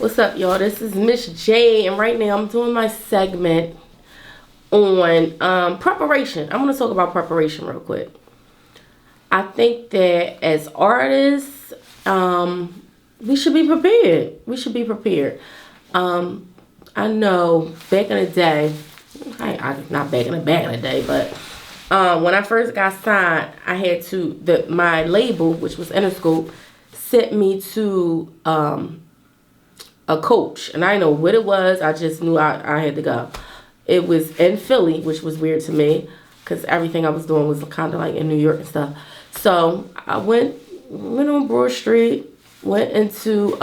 What's up, y'all? This is Miss Jade, and right now I'm doing my segment on preparation. I'm going to talk about preparation real quick. I think that as artists, we should be prepared. We should be prepared. I know back in the day, not back in the day, but when I first got signed, I had to, my label, which was Interscope, sent me to a coach, and I didn't know what it was. I just knew I had to go. It was in Philly, which was weird to me because everything I was doing was kind of like in New York and stuff. So I went on Broad Street, went into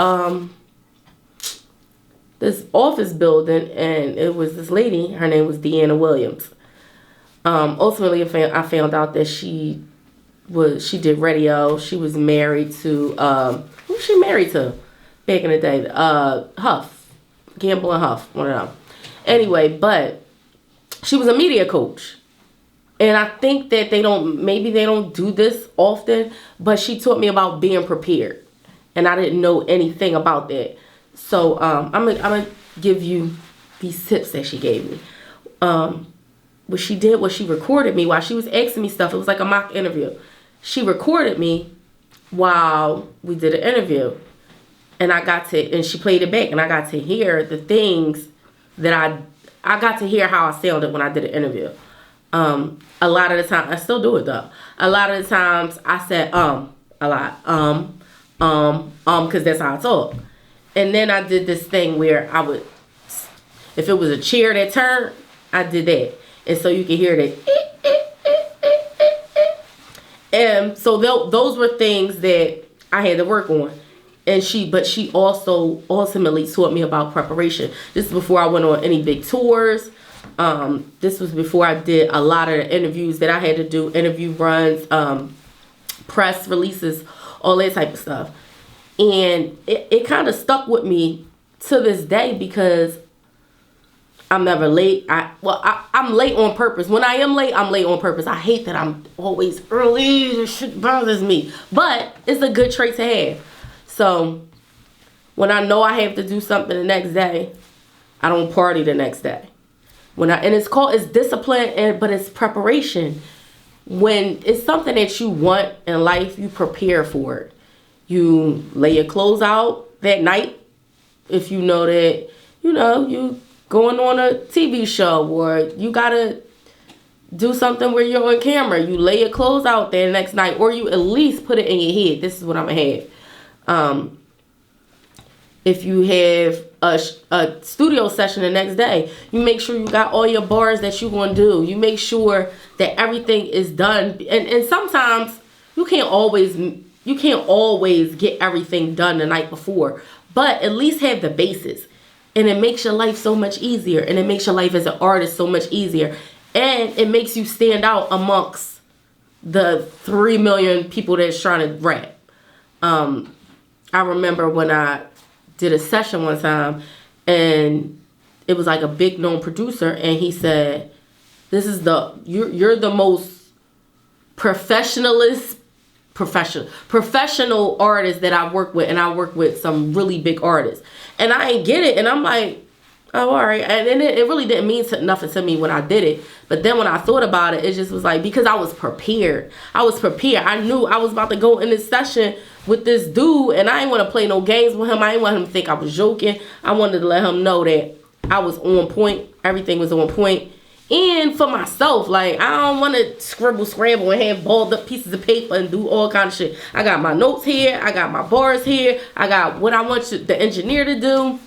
this office building, and it was this lady. Her name was Deanna Williams. Ultimately, I found out that she did radio. She was married to who was she married to back in the day? Huff, Gamble and Huff, one of them. Anyway, but she was a media coach, and I think that they don't do this often. But she taught me about being prepared, and I didn't know anything about that. So I'm gonna give you these tips that she gave me. What she did was she recorded me while she was asking me stuff. It was like a mock interview. She recorded me while we did an interview. And and she played it back, and I got to hear the things that I got to hear how I sounded when I did an interview. A lot of the time, I still do it though. A lot of the times I said, a lot, cause that's how I talk. And then I did this thing where I would, if it was a chair that turned, I did that. And so you can hear that. And so those were things that I had to work on. But she also ultimately taught me about preparation. This is before I went on any big tours. This was before I did a lot of the interviews that I had to do, interview runs, press releases, all that type of stuff. And it kind of stuck with me to this day because I'm never late. I'm late on purpose. When I am late, I'm late on purpose. I hate that I'm always early. This shit bothers me. But it's a good trait to have. So when I know I have to do something the next day, I don't party the next day. It's discipline, but it's preparation. When it's something that you want in life, you prepare for it. You lay your clothes out that night if you know that, you going on a TV show or you gotta do something where you're on camera. You lay your clothes out there next night, or you at least put it in your head. This is what I'm gonna have. If you have a studio session the next day, you make sure you got all your bars that you're going to do. You make sure that everything is done. And sometimes you can't always get everything done the night before, but at least have the basis. And it makes your life so much easier. And it makes your life as an artist so much easier. And it makes you stand out amongst the 3 million people that's trying to rap. I remember when I did a session one time, and it was like a big known producer, and he said, you're the most professional artist that I've worked with, and I work with some really big artists. And I ain't get it, and I'm like, oh, all right. And it really didn't mean nothing to me when I did it. But then when I thought about it, it just was like, because I was prepared. I knew I was about to go in this session with this dude, and I didn't want to play no games with him. I didn't want him to think I was joking. I wanted to let him know that I was on point. Everything was on point. And for myself, like, I don't want to scramble and have balled up pieces of paper and do all kind of shit. I got my notes here. I got my bars here. I got what I want the engineer to do,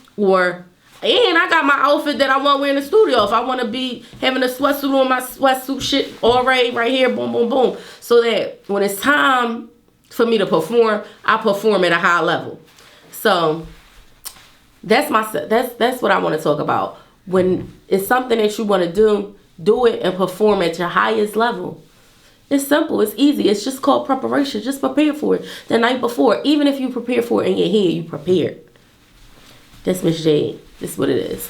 and I got my outfit that I want to wear in the studio. If I want to be having a sweatsuit on, my sweatsuit shit already right here, boom, boom, boom. So that when it's time for me to perform, I perform at a high level. So that's what I want to talk about. When it's something that you want to do it and perform at your highest level. It's simple. It's easy. It's just called preparation. Just prepare for it the night before. Even if you prepare for it in your head, you prepared. That's Miss Jade. This is what it is.